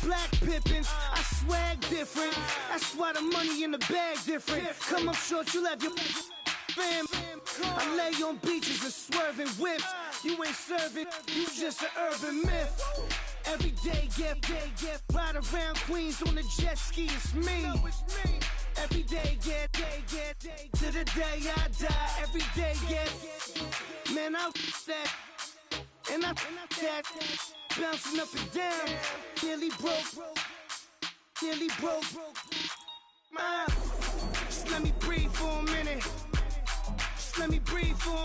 black Pippins. I swag different. That's why the money in the bag different. Come up short, you have your fam. I lay on beaches and swerving whips. You ain't serving, you just an urban myth. Every day, get ride around Queens on a jet ski. It's me. Every day, get to the day I die. Every day, get man, I that and I that bouncing up and down. Nearly broke. Just let me breathe for a minute. Just let me breathe for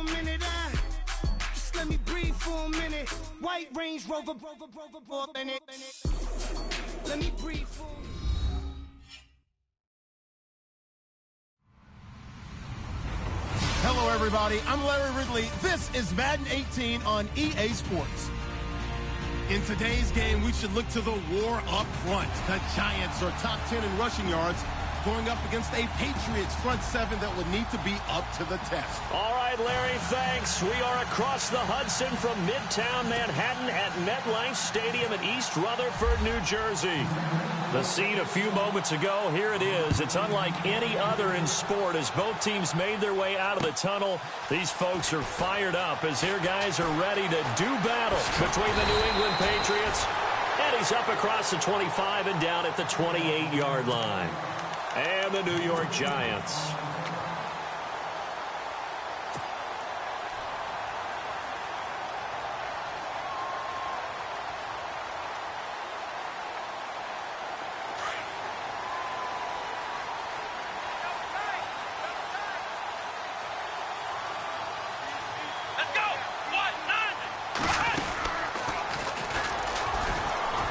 a minute. White Range Rover, in it. Let me breathe for a minute. Hello, everybody. I'm Larry Ridley. This is Madden 18 on EA Sports. In today's game, we should look to the war up front. The Giants are top 10 in rushing yards, going up against a Patriots front seven that would need to be up to the test. All right, Larry, thanks. We are across the Hudson from Midtown Manhattan at MetLife Stadium in East Rutherford, New Jersey. The scene a few moments ago, here it is. It's unlike any other in sport as both teams made their way out of the tunnel. These folks are fired up as their guys are ready to do battle between the New England Patriots. And he's up across the 25 and down at the 28-yard line. And the New York Giants.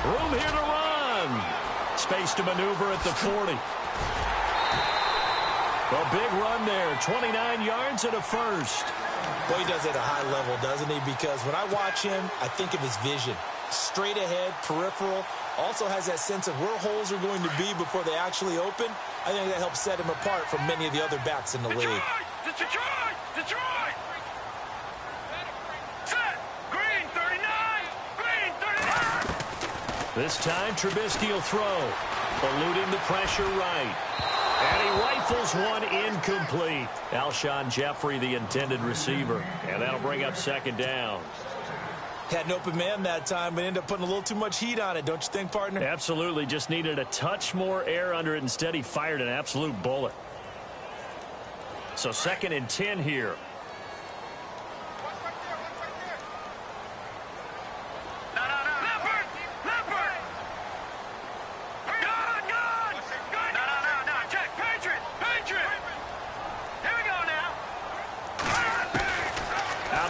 Room here to run. Space to maneuver at the 40. A big run there, 29 yards and a first. Boy, he does it at a high level, doesn't he? Because when I watch him, I think of his vision. Straight ahead, peripheral. Also has that sense of where holes are going to be before they actually open. I think that helps set him apart from many of the other backs in the league. Detroit! Set! Green 39! Green 39! This time, Trubisky will throw. Eluding the pressure right. And he rifles one incomplete. Alshon Jeffrey, the intended receiver. And that'll bring up second down. Had an open man that time, but ended up putting a little too much heat on it, don't you think, partner? Absolutely. Just needed a touch more air under it. Instead, he fired an absolute bullet. So 2nd and 10 here.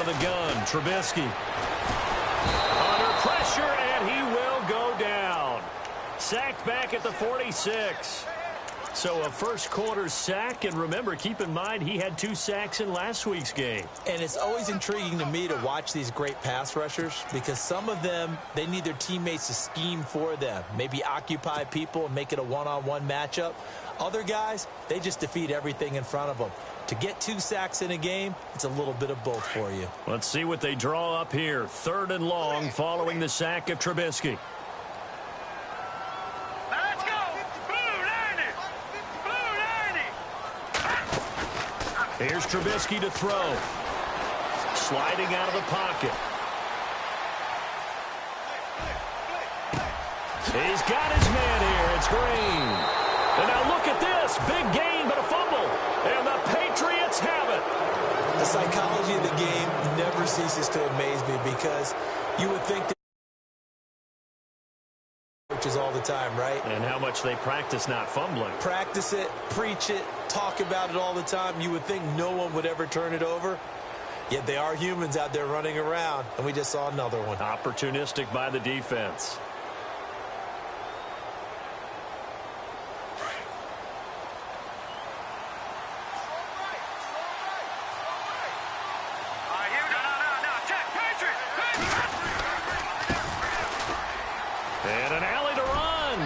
The gun, Trubisky. Under pressure, and he will go down. Sacked back at the 46. So a first quarter sack, and remember, keep in mind, he had 2 sacks in last week's game. And it's always intriguing to me to watch these great pass rushers because some of them, they need their teammates to scheme for them. Maybe occupy people and make it a one-on-one matchup. Other guys, they just defeat everything in front of them. To get 2 sacks in a game, it's a little bit of both for you. Let's see what they draw up here. 3rd and long following the sack of Trubisky. Let's go! Blue 90! Blue 90! Here's Trubisky to throw. Sliding out of the pocket. He's got his man here. It's Green. And now look at this. Big gain, but a fumble. And the Patriots have it. The psychology of the game never ceases to amaze me because you would think that coaches all the time, right? And how much they practice not fumbling. Practice it, preach it, talk about it all the time. You would think no one would ever turn it over. Yet they are humans out there running around, and we just saw another one. Opportunistic by the defense. And an alley to run.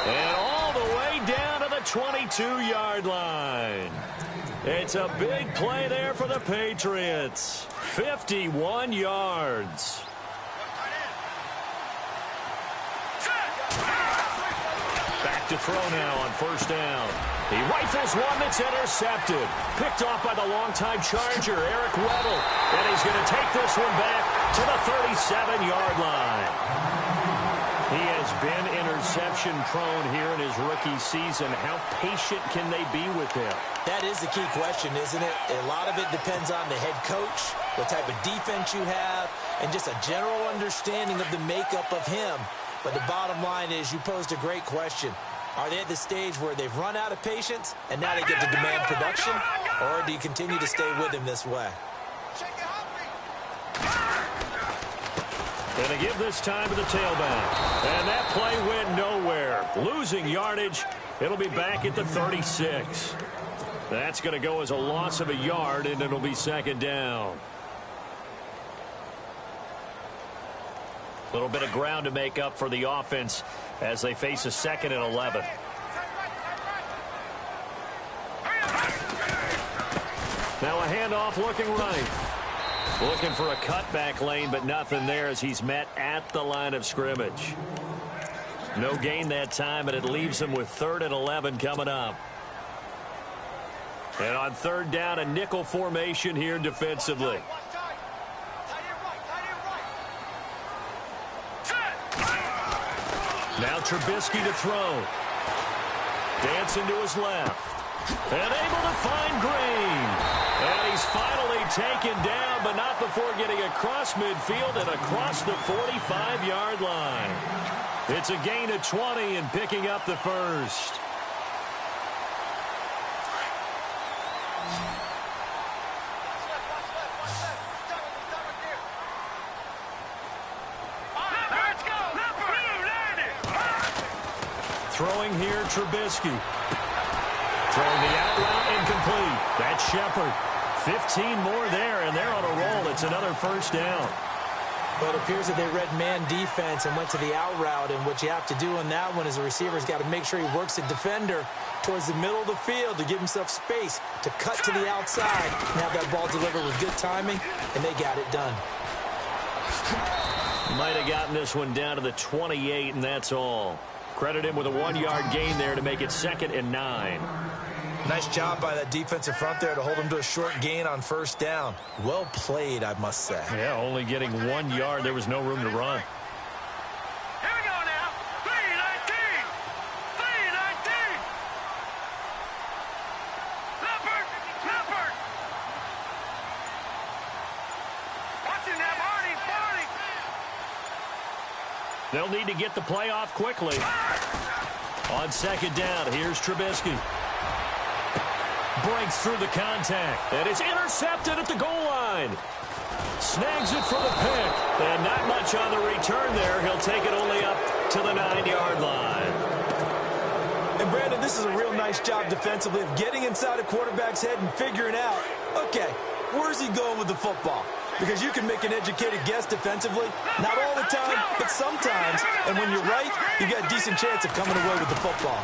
And all the way down to the 22-yard line. It's a big play there for the Patriots. 51 yards. Back to throw now on first down. He rifles one that's intercepted. Picked off by the longtime Charger, Eric Weddle. And he's going to take this one back to the 37-yard line. He has been interception-prone here in his rookie season. How patient can they be with him? That is the key question, isn't it? A lot of it depends on the head coach, what type of defense you have, and just a general understanding of the makeup of him. But the bottom line is you posed a great question. Are they at the stage where they've run out of patience and now they get to demand production? Or do you continue to stay with him this way? Going to give this time to the tailback. And that play went nowhere. Losing yardage. It'll be back at the 36. That's going to go as a loss of a yard, and it'll be second down. A little bit of ground to make up for the offense as they face a 2nd and 11. Now a handoff looking right. Looking for a cutback lane, but nothing there as he's met at the line of scrimmage. No gain that time, and it leaves him with 3rd and 11 coming up. And on 3rd down, a nickel formation here defensively. Now Trubisky to throw. Dancing to his left. And able to find Green. And he's finally taken down, but not before getting across midfield and across the 45-yard line. It's a gain of 20 and picking up the first. Throwing here, Trubisky. Throwing the out route, incomplete. That's Shepard. 15 more there, and they're on a roll. It's another first down. Well, it appears that they read man defense and went to the out route, and what you have to do on that one is the receiver's got to make sure he works the defender towards the middle of the field to give himself space to cut to the outside and have that ball delivered with good timing, and they got it done. Might have gotten this one down to the 28, and that's all. Credit him with a 1-yard gain there to make it 2nd and 9. Nice job by that defensive front there to hold him to a short gain on first down. Well played, I must say. Yeah, only getting 1 yard. There was no room to run. Here we go now. 3-19. 3-19. Leopard. Watching that Barney. They'll need to get the play off quickly. On 2nd down, here's Trubisky. Breaks through the contact. And it's intercepted at the goal line. Snags it for the pick. And not much on the return there. He'll take it only up to the 9-yard line. And Brandon, this is a real nice job defensively of getting inside a quarterback's head and figuring out, okay, where's he going with the football? Because you can make an educated guess defensively. Not all the time, but sometimes. And when you're right, you got a decent chance of coming away with the football.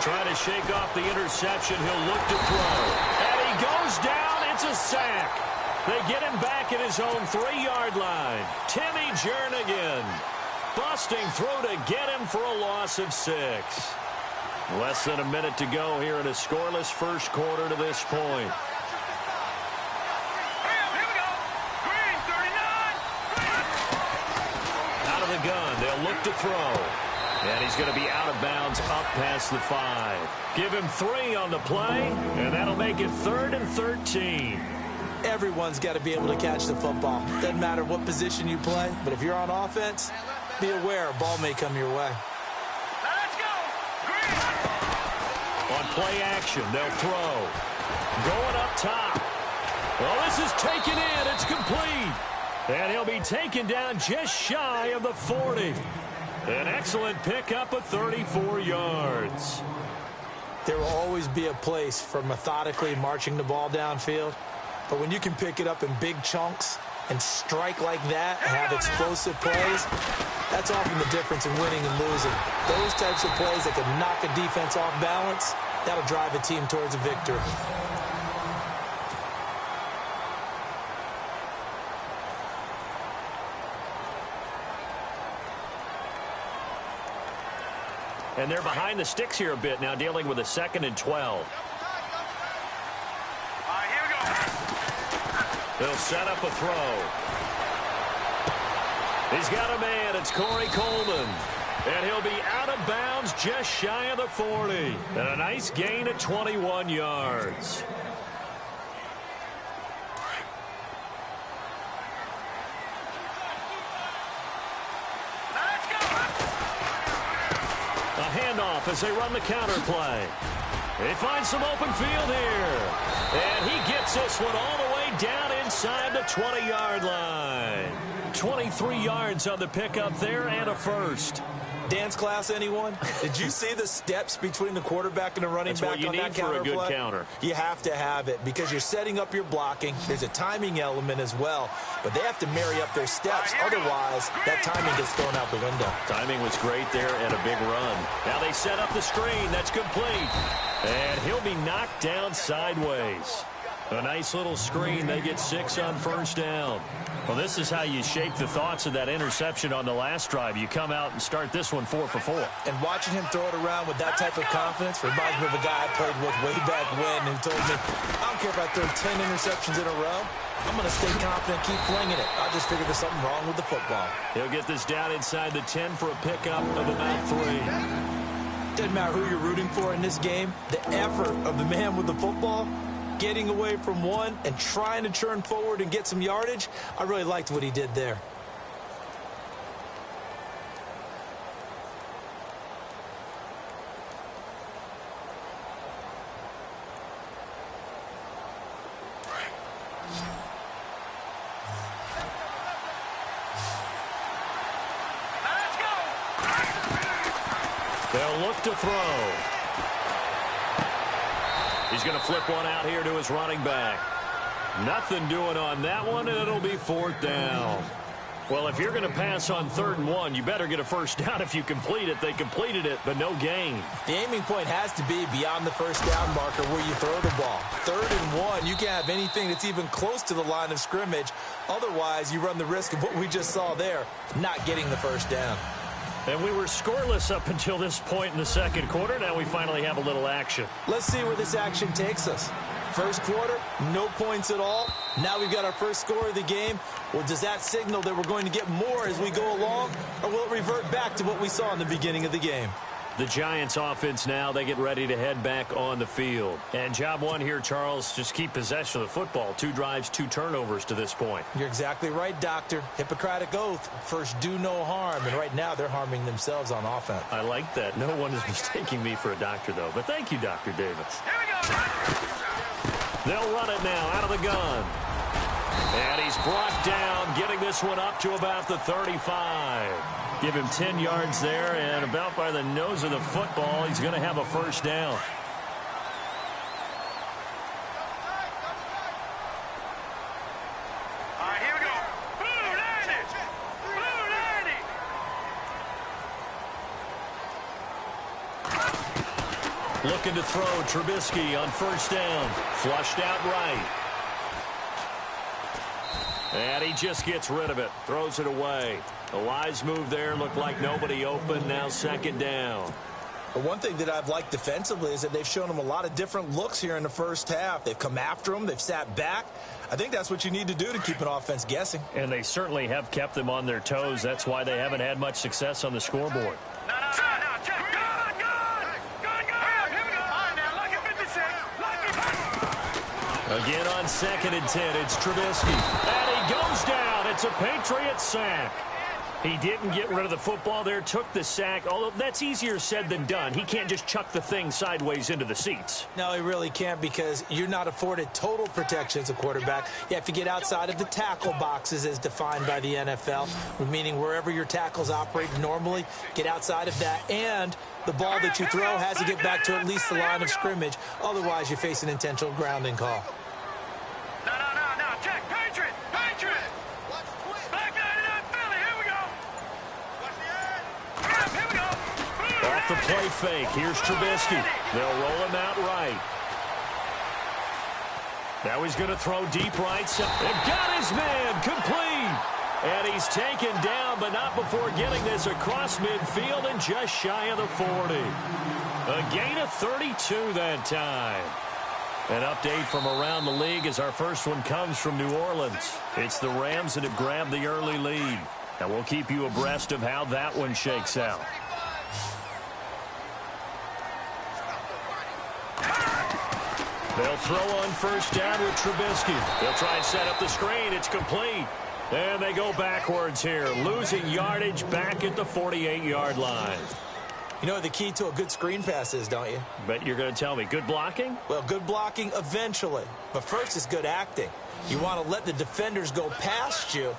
Trying to shake off the interception. He'll look to throw. And he goes down. It's a sack. They get him back at his own 3-yard line. Timmy Jernigan busting through to get him for a loss of 6. Less than a minute to go here in a scoreless first quarter to this point. The gun. They'll look to throw. And he's going to be out of bounds up past the 5. Give him 3 on the play, and that'll make it 3rd and 13. Everyone's got to be able to catch the football. Doesn't matter what position you play, but if you're on offense, be aware a ball may come your way. Let's go. On play action, they'll throw. Going up top. Well, this is taken in. It's complete. And he'll be taken down just shy of the 40. An excellent pickup of 34 yards. There will always be a place for methodically marching the ball downfield. But when you can pick it up in big chunks and strike like that and have explosive plays, that's often the difference in winning and losing. Those types of plays that can knock a defense off balance, that'll drive a team towards a victory. And they're behind the sticks here a bit now, dealing with a 2nd and 12. Here we go. They'll set up a throw. He's got a man. It's Corey Coleman. And he'll be out of bounds just shy of the 40. And a nice gain of 21 yards. Let's go. A handoff as they run the counter play. They find some open field here. And he gets this one all the way down inside the 20-yard line. 23 yards on the pickup there and a first. Dance class, anyone? Did you see the steps between the quarterback and the running back on that counter play? That's what you need for a good counter. You have to have it because you're setting up your blocking. There's a timing element as well, but they have to marry up their steps. Otherwise, that timing gets thrown out the window. Timing was great there and a big run. Now they set up the screen. That's complete. And he'll be knocked down sideways. A nice little screen. They get 6 on first down. Well, this is how you shape the thoughts of that interception on the last drive. You come out and start this one 4 for 4. And watching him throw it around with that type of confidence reminds me of a guy I played with way back when who told me, I don't care if I throw 10 interceptions in a row. I'm going to stay confident, keep flinging it. I just figured there's something wrong with the football. He'll get this down inside the 10 for a pickup of about 3. Doesn't matter who you're rooting for in this game. The effort of the man with the football, getting away from one and trying to turn forward and get some yardage, I really liked what he did there. Let's go. They'll look to throw. He's going to flip one out here to his running back. Nothing doing on that one, and it'll be 4th down. Well, if you're going to pass on 3rd and 1, you better get a first down if you complete it. They completed it, but no gain. The aiming point has to be beyond the first down marker where you throw the ball. 3rd and 1, you can't have anything that's even close to the line of scrimmage. Otherwise, you run the risk of what we just saw there, not getting the first down. And we were scoreless up until this point in the 2nd quarter. Now we finally have a little action. Let's see where this action takes us. First quarter, no points at all. Now we've got our first score of the game. Well, does that signal that we're going to get more as we go along? Or will it revert back to what we saw in the beginning of the game? The Giants offense now, they get ready to head back on the field. And job one here, Charles, just keep possession of the football. 2 drives, 2 turnovers to this point. You're exactly right, Doctor. Hippocratic oath. First, do no harm. And right now, they're harming themselves on offense. I like that. No one is mistaking me for a doctor, though. But thank you, Dr. Davis. Here we go. They'll run it now out of the gun. And he's brought down, getting this one up to about the 35. Give him 10 yards there, and about by the nose of the football, he's going to have a first down. Here we go. Blue 90. Blue 90. Looking to throw Trubisky on first down. Flushed out right. And he just gets rid of it. Throws it away. A wise move there. Looked like nobody open. Now 2nd down. But one thing that I've liked defensively is that they've shown them a lot of different looks here in the first half. They've come after them. They've sat back. I think that's what you need to do to keep an offense guessing. And they certainly have kept them on their toes. That's why they haven't had much success on the scoreboard. No, check. Good. Here we go. All right, now, lucky 56. Lucky. Again on 2nd and 10, it's Trubisky. And he goes down. It's a Patriots sack. He didn't get rid of the football there, took the sack, although that's easier said than done. He can't just chuck the thing sideways into the seats. No, he really can't because you're not afforded total protection as a quarterback. You have to get outside of the tackle boxes as defined by the NFL, meaning wherever your tackles operate normally, get outside of that, and the ball that you throw has to get back to at least the line of scrimmage. Otherwise, you face an intentional grounding call. No, check. Patriot. Black 99 Philly. Here we go. Here we go. Off the play fake, here's Trubisky. They'll roll him out right. Now he's going to throw deep right side. And got his man complete. And he he's taken down, but not before getting this across midfield and just shy of the 40. A gain of 32 that time. An update from around the league as our first one comes from New Orleans. It's the Rams that have grabbed the early lead. And we'll keep you abreast of how that one shakes out. They'll throw on first down with Trubisky. They'll try and set up the screen. It's complete. And they go backwards here, losing yardage back at the 48-yard line. You know what the key to a good screen pass is, don't you? Bet you're going to tell me. Good blocking? Well, good blocking eventually. But first is good acting. You want to let the defenders go past you,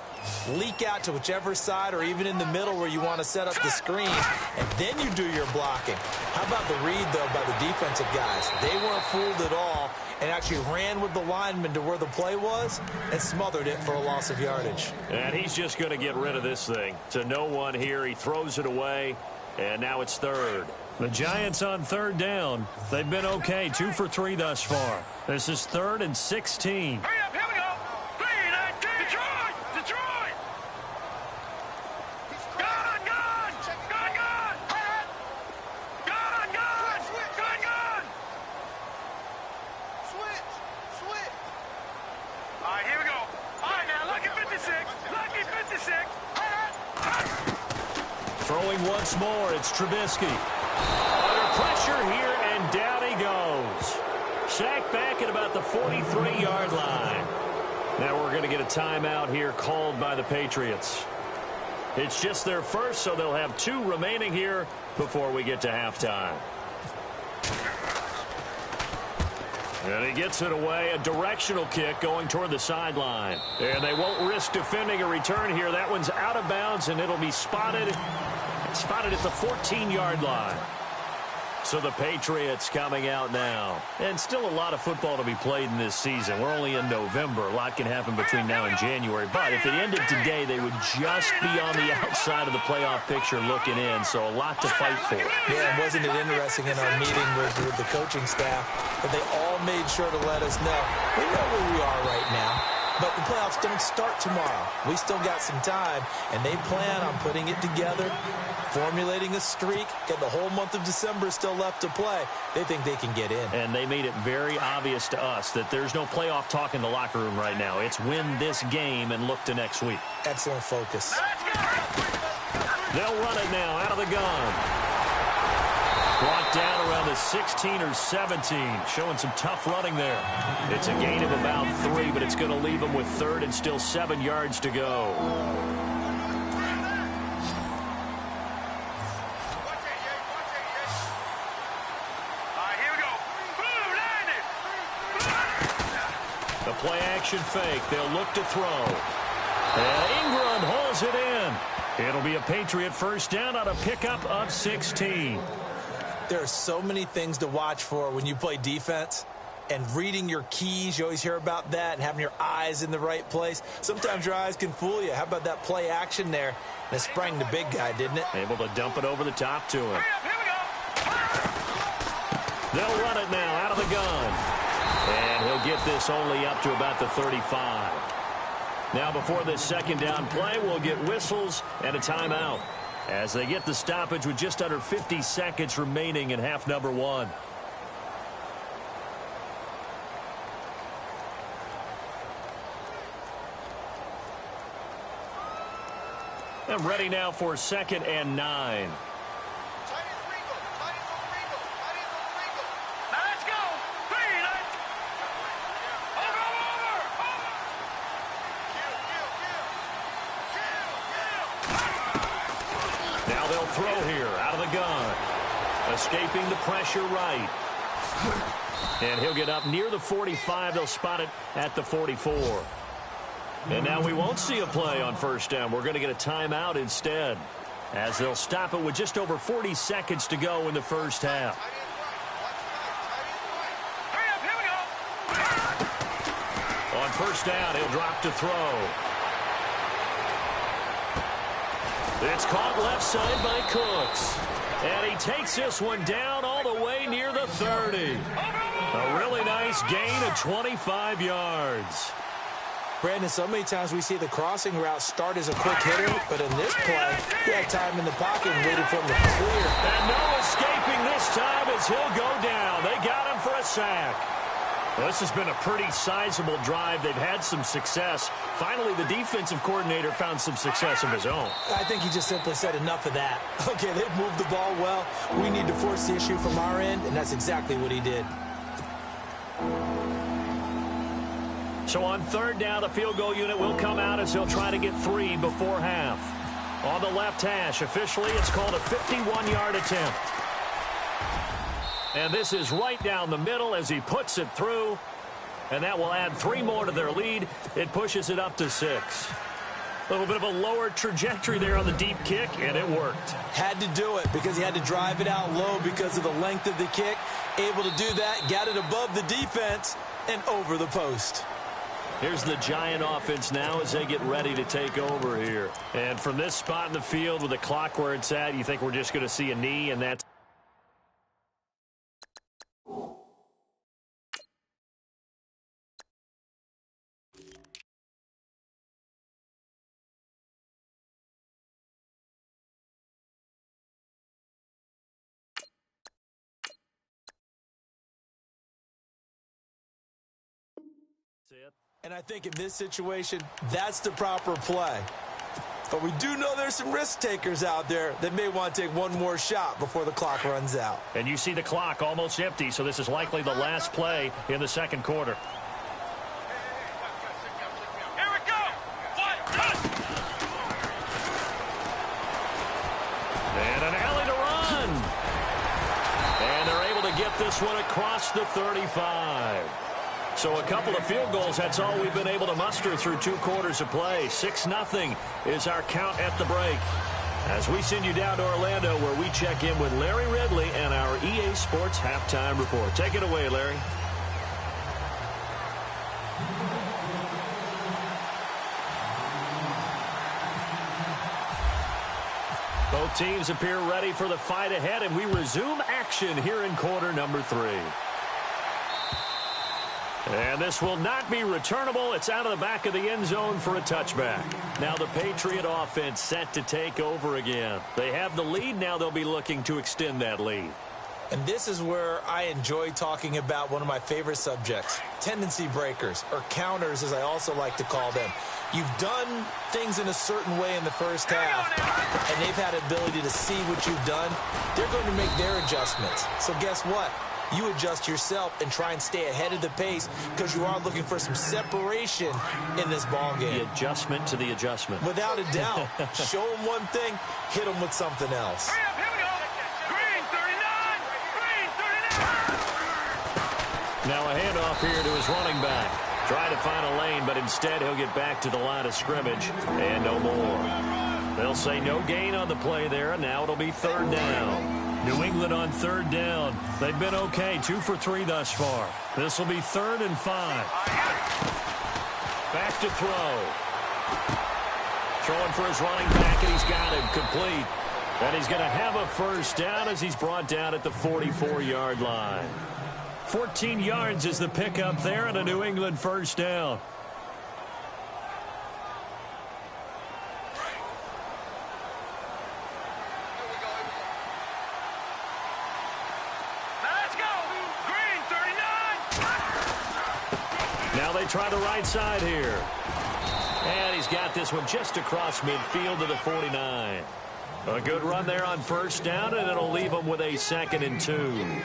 leak out to whichever side or even in the middle where you want to set up the screen, and then you do your blocking. How about the read, though, by the defensive guys? They weren't fooled at all and actually ran with the lineman to where the play was and smothered it for a loss of yardage. And he's just going to get rid of this thing. To no one here. He throws it away, and now it's third. The Giants on third down. They've been okay, 2 for 3 thus far. This is 3rd and 16. Hurry up, here we go. Detroit! Detroit! Gun! Gun! Gun! Gun! Gun! Gun! Gun! Gun! Switch! All right, here we go. All right, now, lucky 56. Lucky 56. Throwing once more, it's Trubisky. Under pressure here, and down he goes. Sacked back at about the 43-yard line. Now we're going to get a timeout here called by the Patriots. It's just their first, so they'll have 2 remaining here before we get to halftime. And he gets it away, a directional kick going toward the sideline. And they won't risk defending a return here. That one's out of bounds, and it'll be spotted at the 14-yard line. So the Patriots coming out now. And still a lot of football to be played in this season. We're only in November. A lot can happen between now and January. But if it ended today, they would just be on the outside of the playoff picture looking in. So a lot to fight for. Yeah, and wasn't it interesting in our meeting with the coaching staff that they all made sure to let us know, we know where we are right now. But the playoffs don't start tomorrow. We still got some time, and they plan on putting it together, formulating a streak, get the whole month of December still left to play. They think they can get in. And they made it very obvious to us that there's no playoff talk in the locker room right now. It's win this game and look to next week. Excellent focus. They'll run it now out of the gun. Brought down around the 16 or 17, showing some tough running there. It's a gain of about 3, but it's going to leave them with 3rd and still 7 yards to go. All right, here we go. Boom, landed. The play action fake. They'll look to throw. And Ingram hauls it in. It'll be a Patriot first down on a pickup of 16. There are so many things to watch for when you play defense. And reading your keys, you always hear about that, and having your eyes in the right place. Sometimes your eyes can fool you. How about that play action there? And it sprang the big guy, didn't it? Able to dump it over the top to him. Hurry up, here we go. They'll run it now out of the gun. And he'll get this only up to about the 35. Now before this second down play, we'll get whistles and a timeout as they get the stoppage with just under 50 seconds remaining in half number 1. And ready now for 2nd and 9. Throw here out of the gun. Escaping the pressure right. And he'll get up near the 45. They'll spot it at the 44. And now we won't see a play on first down. We're going to get a timeout instead, as they'll stop it with just over 40 seconds to go in the first half. Hurry up, here we go. On first down, he'll drop to throw. It's caught left side by Cooks. And he takes this one down all the way near the 30. A really nice gain of 25 yards. Brandon, so many times we see the crossing route start as a quick hitter, but in this play, he had time in the pocket and waited for him to clear. And no escaping this time as he'll go down. They got him for a sack. Well, this has been a pretty sizable drive. They've had some success. Finally, the defensive coordinator found some success of his own. I think he just simply said enough of that. Okay, they've moved the ball well. We need to force the issue from our end, and that's exactly what he did. So on third down, the field goal unit will come out as they'll try to get 3 before half. On the left hash, officially, it's called a 51-yard attempt. And this is right down the middle as he puts it through. And that will add 3 more to their lead. It pushes it up to 6. A little bit of a lower trajectory there on the deep kick, and it worked. Had to do it because he had to drive it out low because of the length of the kick. Able to do that, got it above the defense, and over the post. Here's the Giant offense now as they get ready to take over here. And from this spot in the field with the clock where it's at, you think we're just going to see a knee, and that's it. And I think in this situation, that's the proper play. But we do know there's some risk takers out there that may want to take one more shot before the clock runs out. And you see the clock almost empty, so this is likely the last play in the second quarter. Here we go. And an alley to run. And they're able to get this one across the 35. So a couple of field goals, that's all we've been able to muster through 2 quarters of play. 6-0 is our count at the break. As we send you down to Orlando, where we check in with Larry Ridley and our EA Sports Halftime Report. Take it away, Larry. Both teams appear ready for the fight ahead, and we resume action here in quarter number 3. And this will not be returnable. It's out of the back of the end zone for a touchback. Now the Patriot offense set to take over again. They have the lead. Now they'll be looking to extend that lead. And this is where I enjoy talking about one of my favorite subjects, tendency breakers, or counters as I also like to call them. You've done things in a certain way in the first half, and they've had the ability to see what you've done. They're going to make their adjustments. So guess what? You adjust yourself and try and stay ahead of the pace because you are looking for some separation in this ball game. The adjustment to the adjustment. Without a doubt. Show them one thing, hit them with something else. Hurry up, here we go. Green 39. Green 39. Now a handoff here to his running back. Try to find a lane, but instead he'll get back to the line of scrimmage and no more. They'll say no gain on the play there, and now it'll be third down. New England on third down. They've been okay, 2 for 3 thus far. This will be 3rd and 5. Back to throw. Throwing for his running back, and he's got it complete. And he's going to have a first down as he's brought down at the 44-yard line. 14 yards is the pickup there, and a New England first down. Now they try the right side here. And he's got this one just across midfield to the 49. A good run there on first down, and it'll leave them with a 2nd and 2.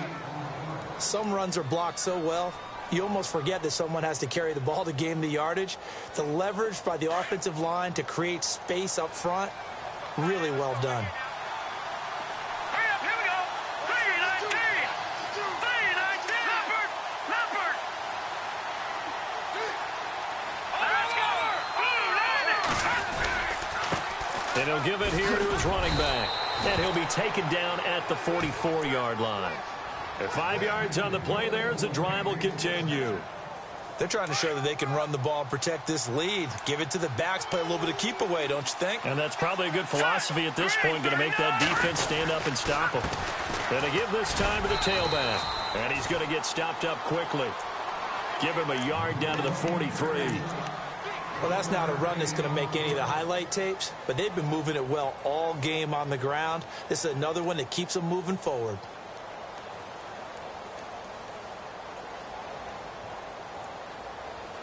Some runs are blocked so well, you almost forget that someone has to carry the ball to gain the yardage. The leverage by the offensive line to create space up front, really well done. Hurry up, here we go. 319. 319. Leopard. Let's go. And he'll give it here to his running back. And he'll be taken down at the 44-yard line. At 5 yards on the play there as the drive will continue. They're trying to show that they can run the ball and protect this lead. Give it to the backs, play a little bit of keep away, don't you think? And that's probably a good philosophy at this point, going to make that defense stand up and stop them. Going to give this time to the tailback. And he's going to get stopped up quickly. Give him a yard down to the 43. Well, that's not a run that's going to make any of the highlight tapes, but they've been moving it well all game on the ground. This is another one that keeps them moving forward.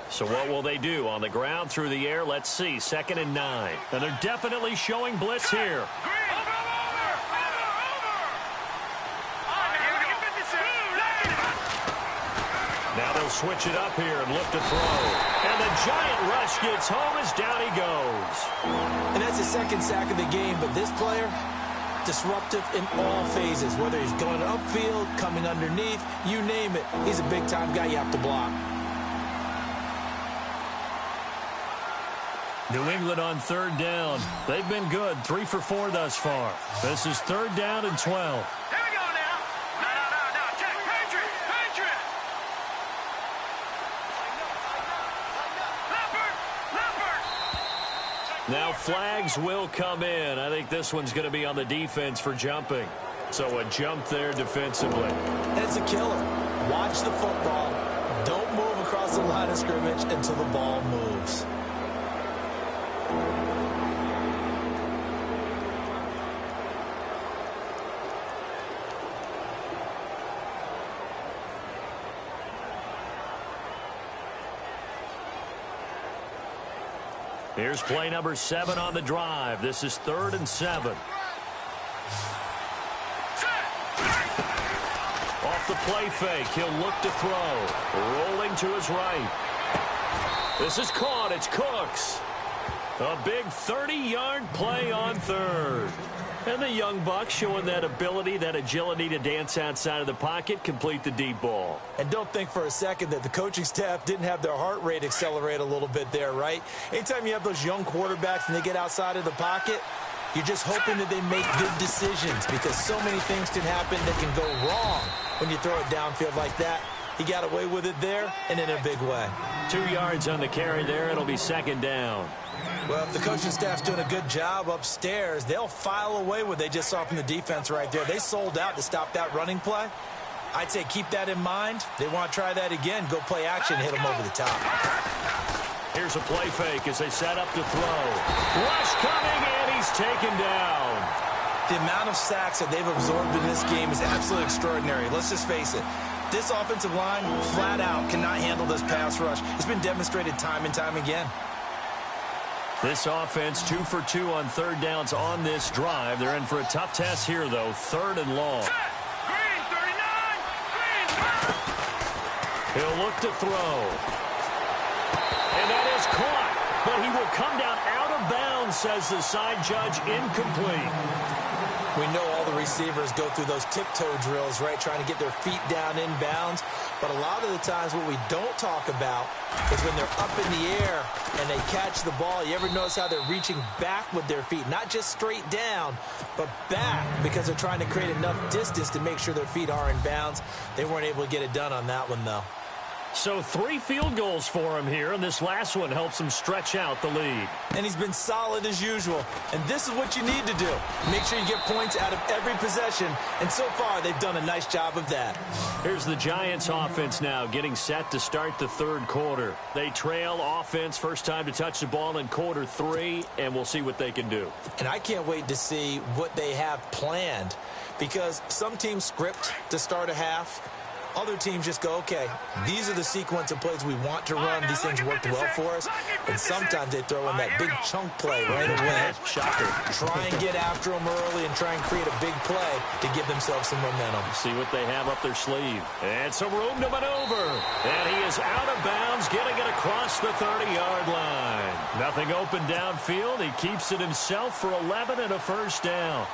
So what will they do? On the ground, through the air, let's see. 2nd and 9. And they're definitely showing blitz here. Now they'll switch it up here and look to throw. And the giant rush gets home as down he goes. And that's his 2nd sack of the game, but this player, disruptive in all phases. Whether he's going upfield, coming underneath, you name it. He's a big-time guy you have to block. New England on 3rd down. They've been good, 3 for 4 thus far. This is 3rd down and 12. Here we go now. No. Check. Patriot. Leopard. Now flags will come in. I think this one's going to be on the defense for jumping. So a jump there defensively. And it's a killer. Watch the football. Don't move across the line of scrimmage until the ball moves. Here's play number 7 on the drive. This is 3rd and 7. Off the play fake, he'll look to throw. Rolling to his right. This is caught. It's Cooks. A big 30-yard play on 3rd. And the young buck showing that ability, that agility to dance outside of the pocket, complete the deep ball. And don't think for a second that the coaching staff didn't have their heart rate accelerate a little bit there, right? Anytime you have those young quarterbacks and they get outside of the pocket, you're just hoping that they make good decisions because so many things can happen that can go wrong when you throw it downfield like that. He got away with it there and in a big way. 2 yards on the carry there. It'll be 2nd down. Well, if the coaching staff's doing a good job upstairs, they'll file away what they just saw from the defense right there. They sold out to stop that running play. I'd say keep that in mind. They want to try that again. Go play action, hit them over the top. Here's a play fake as they set up to throw. Rush coming, and he's taken down. The amount of sacks that they've absorbed in this game is absolutely extraordinary. Let's just face it. This offensive line, flat out, cannot handle this pass rush. It's been demonstrated time and time again. This offense 2 for 2 on 3rd downs on this drive. They're in for a tough test here, though. 3rd and long. Green, 39. Green. He'll look to throw. And that is caught. But he will come down out of bounds, says the side judge. Incomplete. We know all the receivers go through those tiptoe drills, right, trying to get their feet down in bounds. But a lot of the times what we don't talk about is when they're up in the air and they catch the ball. You ever notice how they're reaching back with their feet? Not just straight down, but back because they're trying to create enough distance to make sure their feet are in bounds. They weren't able to get it done on that one, though. So 3 field goals for him here, and this last one helps him stretch out the lead. And he's been solid as usual. And this is what you need to do. Make sure you get points out of every possession. And so far, they've done a nice job of that. Here's the Giants offense now getting set to start the 3rd quarter. They trail offense, first time to touch the ball in quarter 3, and we'll see what they can do. And I can't wait to see what they have planned because some teams script to start a half. Other teams just go, okay, these are the sequence of plays we want to run. These things worked well for us. And sometimes they throw in that big chunk play right away. Shocker. Try and get after them early and try and create a big play to give themselves some momentum. See what they have up their sleeve. And some room to maneuver. And he is out of bounds, getting it across the 30-yard line. Nothing open downfield. He keeps it himself for 11 and a first down.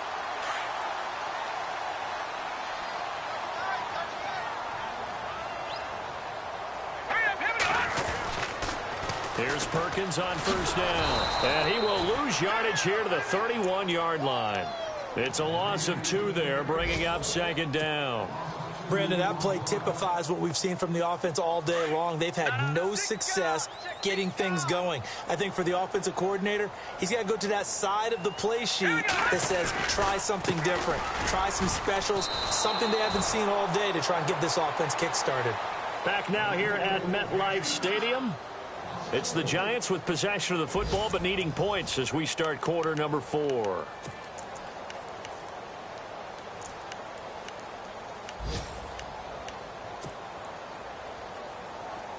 Here's Perkins on first down. And he will lose yardage here to the 31-yard line. It's a loss of 2 there, bringing up 2nd down. Brandon, that play typifies what we've seen from the offense all day long. They've had no success getting things going. I think for the offensive coordinator, he's got to go to that side of the play sheet that says try something different. Try some specials, something they haven't seen all day to try and get this offense kick-started. Back now here at MetLife Stadium. It's the Giants with possession of the football but needing points as we start quarter number 4.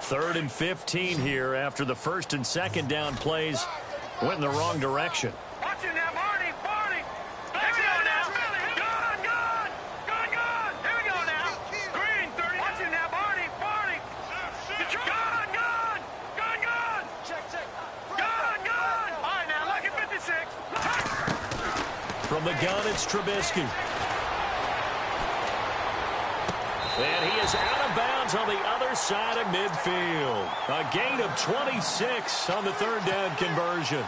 Third and 15 here after the first and second down plays went in the wrong direction. Watch it now, Barney. Barney. Here we go now. Gone, gone. Gone, gone. Here we go now. Green, 30. Watch it now, Barney. Barney. Gone, gone. Gone, gone. Check. Gone, gone. All right, now, lucky 56. From the gun, it's Trubisky. And he is out of bounds on the other side of midfield. A gain of 26 on the third down conversion.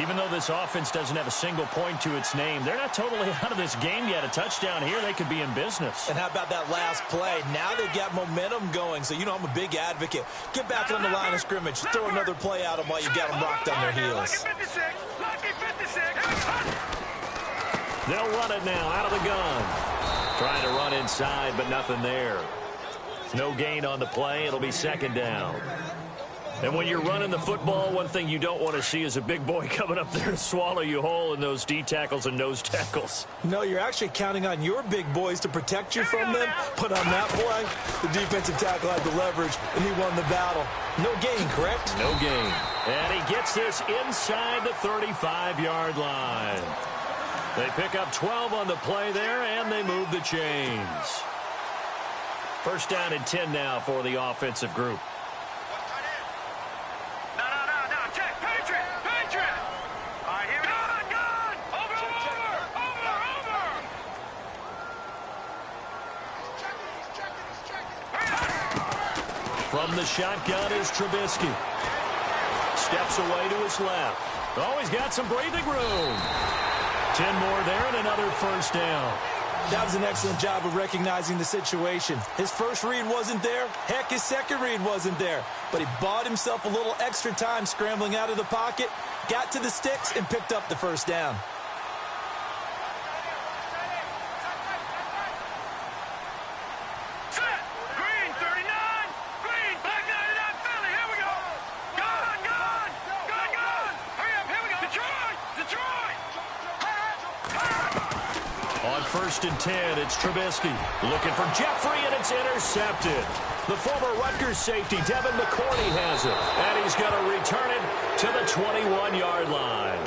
Even though this offense doesn't have a single point to its name, they're not totally out of this game yet. A touchdown here, they could be in business. And how about that last play? Now they've got momentum going, so you know I'm a big advocate. Get back on the line of scrimmage. Throw another play at them while you got them rocked on their heels. Lucky 56. They'll run it now out of the gun. Trying to run inside, but nothing there. No gain on the play. It'll be second down. And when you're running the football, one thing you don't want to see is a big boy coming up there to swallow you whole in those D tackles and nose tackles. No, you're actually counting on your big boys to protect you from them. But on that play, the defensive tackle had the leverage, and he won the battle. No gain, correct? No gain. And he gets this inside the 35-yard line. They pick up 12 on the play there, and they move the chains. First down and 10 now for the offensive group. No. Check. Patriot. All right, here we go. Gone. Over. From the shotgun is Trubisky. Steps away to his left. Oh, he's got some breathing room. 10 more there and another first down. That was an excellent job of recognizing the situation. His first read wasn't there. Heck, his second read wasn't there. But he bought himself a little extra time scrambling out of the pocket, got to the sticks, and picked up the first down. Set. Green, 39. Green, back 99, Philly. Here we go. Gone. Hurry up, here we go. Detroit. On first and 10, it's Trubisky. Looking for Jeffrey, and it's intercepted. The former Rutgers safety, Devin McCourty, has it. And he's going to return it to the 21-yard line.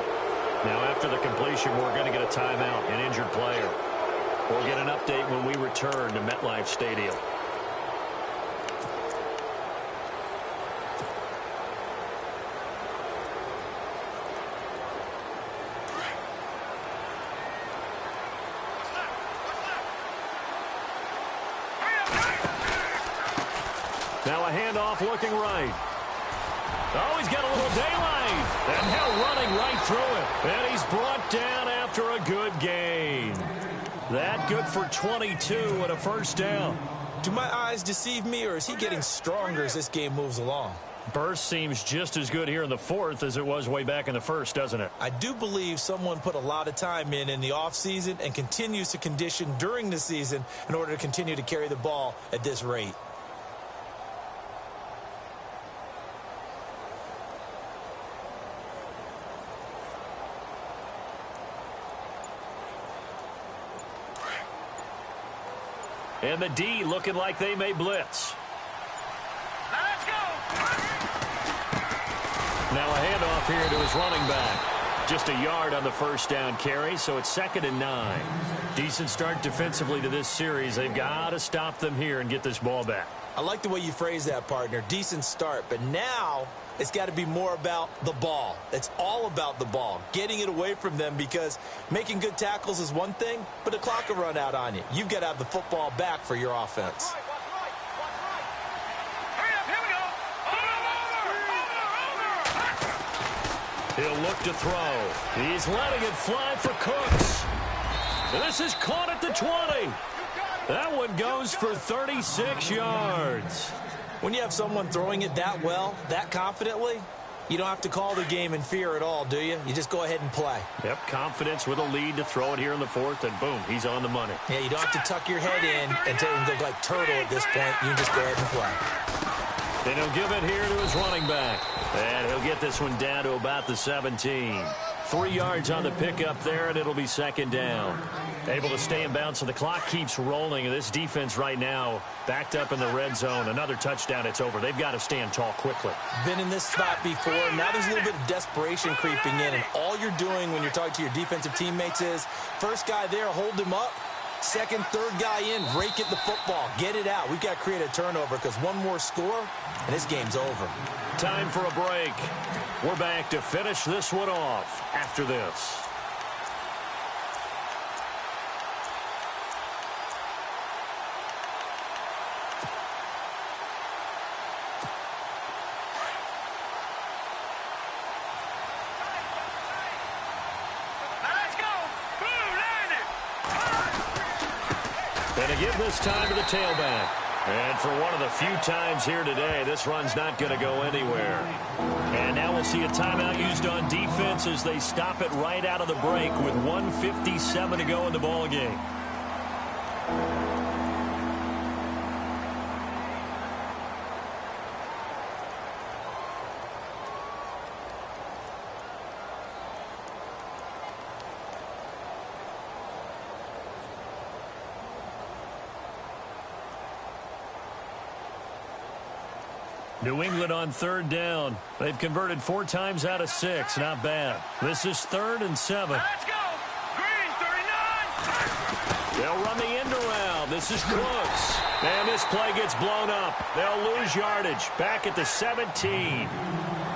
Now, after the completion, we're going to get a timeout, an injured player. We'll get an update when we return to MetLife Stadium. Now a handoff looking right. Oh, he's got a little daylight. And now running right through it. And he's brought down after a good gain. That good for 22 and a first down. Do my eyes deceive me, or is he getting stronger as this game moves along? Burst seems just as good here in the fourth as it was way back in the first, doesn't it? I do believe someone put a lot of time in the offseason and continues to condition during the season in order to continue to carry the ball at this rate. And the D looking like they may blitz. Now let's go. Now a handoff here to his running back. Just a yard on the first down carry, so it's 2nd and 9. Decent start defensively to this series. They've got to stop them here and get this ball back. I like the way you phrase that, partner. Decent start, but now it's got to be more about the ball. It's all about the ball, getting it away from them, because making good tackles is one thing, but the clock will run out on you. You've got to have the football back for your offense. Hurry up, here we go. Over. He'll look to throw. He's letting it fly for Cooks. And this is caught at the 20. That one goes for 36 yards. When you have someone throwing it that well, that confidently, you don't have to call the game in fear at all, do you? You just go ahead and play. Yep, confidence with a lead to throw it here in the fourth, and boom, he's on the money. Yeah, you don't have to tuck your head in and go like turtle at this point. You can just go ahead and play. Then he'll give it here to his running back. And he'll get this one down to about the 17. 3 yards on the pickup there, and it'll be second down. Able to stay in bounds, so the clock keeps rolling. This defense right now backed up in the red zone. Another touchdown, it's over. They've got to stand tall quickly. Been in this spot before. Now there's a little bit of desperation creeping in, and all you're doing when you're talking to your defensive teammates is first guy there, hold him up. Second, third guy in, rake at the football. Get it out. We've got to create a turnover because one more score, and this game's over. Time for a break. We're back to finish this one off after this. And to give this time to the tailback. And for one of the few times here today, this run's not going to go anywhere. And now we'll see a timeout used on defense as they stop it right out of the break with 1:57 to go in the ballgame. New England on third down. They've converted 4 times out of 6. Not bad. This is 3rd and 7. Let's go. Green, 39. They'll run the end around. This is close. And this play gets blown up. They'll lose yardage. Back at the 17.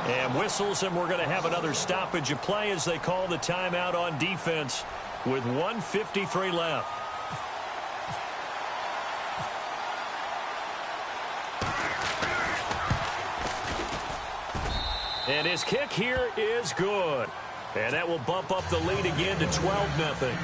And whistles, and we're going to have another stoppage of play as they call the timeout on defense with 1:53 left. And his kick here is good. And that will bump up the lead again to 12-0.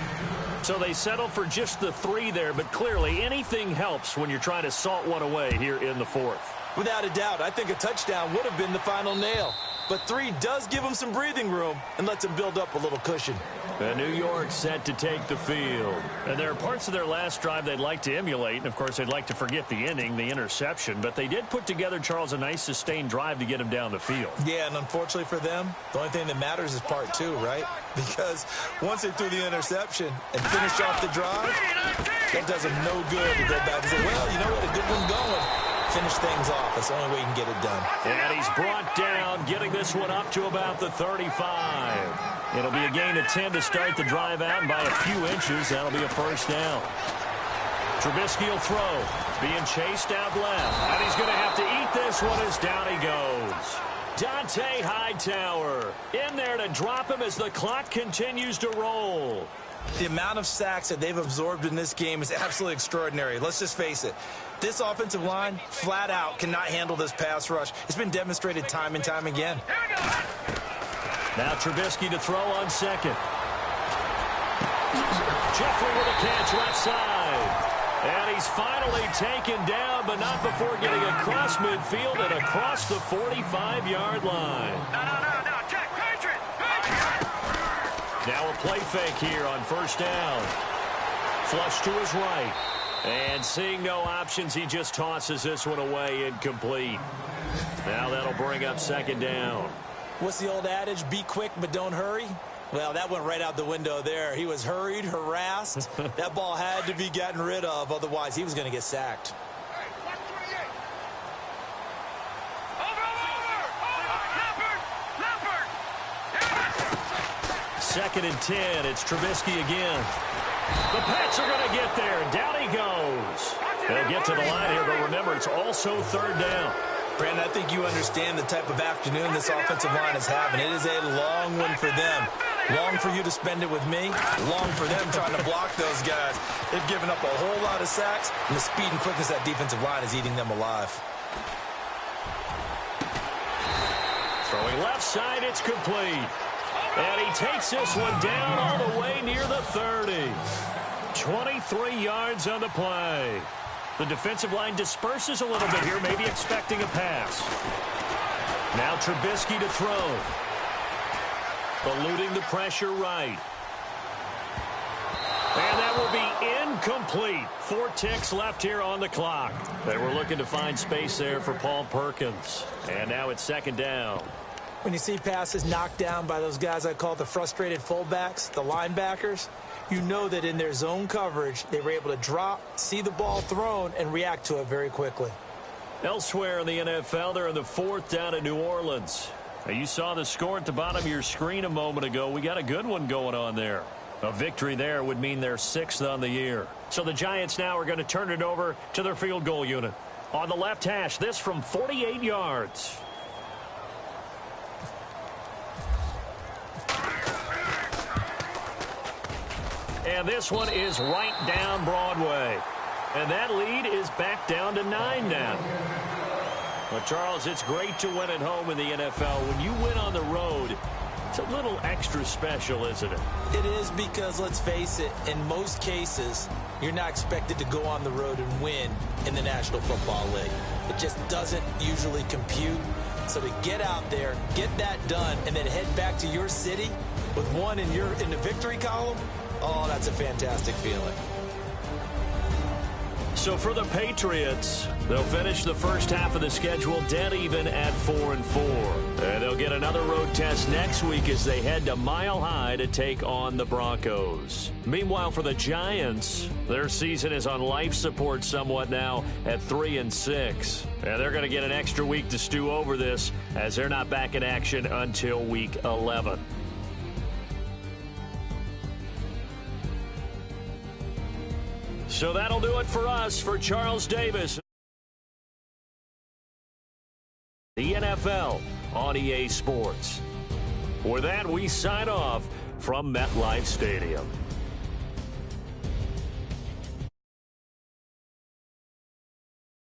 So they settle for just the 3 there, but clearly anything helps when you're trying to salt one away here in the 4th. Without a doubt, I think a touchdown would have been the final nail. But 3 does give them some breathing room and lets them build up a little cushion. And New York set to take the field. And there are parts of their last drive they'd like to emulate. And, of course, they'd like to forget the inning, the interception. But they did put together, Charles, a nice sustained drive to get him down the field. Yeah, and unfortunately for them, the only thing that matters is part 2, right? Because once they threw the interception and finished off the drive, that does them no good to go back and say, well, you know what, a good one going. Finish things off. That's the only way you can get it done. And he's brought down, getting this one up to about the 35. It'll be a gain of 10 to start the drive out, and by a few inches, that'll be a first down. Trubisky will throw. Being chased out left. And he's going to have to eat this one as down he goes. Dante Hightower in there to drop him as the clock continues to roll. The amount of sacks that they've absorbed in this game is absolutely extraordinary. Let's just face it. This offensive line, flat out, cannot handle this pass rush. It's been demonstrated time and time again. Now Trubisky to throw on second. Jeffrey with a catch left side. And he's finally taken down, but not before getting across midfield and across the 45-yard line. No, Jack, Patriot. Now a play fake here on first down. Flush to his right. And seeing no options, he just tosses this one away incomplete. Now that'll bring up second down. What's the old adage? Be quick, but don't hurry. Well, that went right out the window there. He was hurried, harassed. That ball had to be gotten rid of. Otherwise, he was going to get sacked. Second and 10. It's Trubisky again. The Pats are going to get there. Down he goes. They'll get to the line here, but remember, it's also third down. Brandon, I think you understand the type of afternoon this offensive line is having. It is a long one for them. Long for you to spend it with me. Long for them trying to block those guys. They've given up a whole lot of sacks, and the speed and quickness of that defensive line is eating them alive. Throwing left side, it's complete. And he takes this one down all the way near the 30. 23 yards on the play. The defensive line disperses a little bit here, maybe expecting a pass. Now Trubisky to throw. Eluding the pressure right. And that that will be incomplete. 4 ticks left here on the clock. They were looking to find space there for Paul Perkins. And now it's 2nd down. When you see passes knocked down by those guys I call the frustrated fullbacks, the linebackers, you know that in their zone coverage, they were able to drop, see the ball thrown, and react to it very quickly. Elsewhere in the NFL, they're in the 4th down in New Orleans. Now, you saw the score at the bottom of your screen a moment ago. We got a good one going on there. A victory there would mean they're 6th on the year. So the Giants now are going to turn it over to their field goal unit. On the left hash, this from 48 yards. And this one is right down Broadway. And that lead is back down to 9 now. But, Charles, it's great to win at home in the NFL. When you win on the road, it's a little extra special, isn't it? It is because, let's face it, in most cases, you're not expected to go on the road and win in the National Football League. It just doesn't usually compute. So to get out there, get that done, and then head back to your city with one in the victory column, oh, that's a fantastic feeling. So for the Patriots, they'll finish the first half of the schedule dead even at 4-4. And they'll get another road test next week as they head to Mile High to take on the Broncos. Meanwhile, for the Giants, their season is on life support somewhat now at 3-6. And they're going to get an extra week to stew over this as they're not back in action until week 11. So that'll do it for us. For Charles Davis, the NFL on EA Sports. With that, we sign off from MetLife Stadium.